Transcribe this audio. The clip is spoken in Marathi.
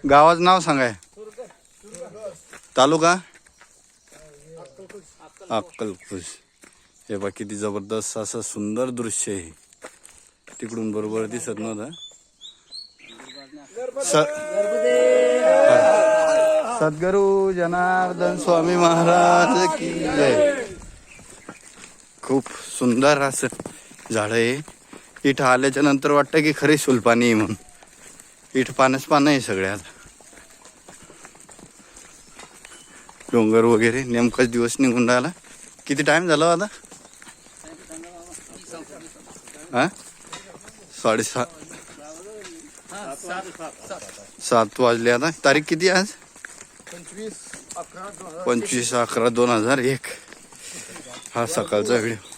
गावाचं नाव सांगाय. तालुका अक्कलकुज. हे बघा किती जबरदस्त असं सुंदर दृश्य आहे. तिकडून बरोबर दिसत नव्हतं. सद्गुरु जनार्दन स्वामी महाराज की जय. खूप सुंदर असं झाड आहे. इथं आल्याच्या नंतर वाटतं की खरी सुलपानी आहे म्हणून. इथं पानच पानं आहे सगळ्यात. डोंगर वगैरे नेमकाच दिवस निघून राहिला. किती टाइम झाला आता? 7:30 वाजले. आता तारीख किती आज? 25/11/2001. हा सकाळचा व्हिडिओ.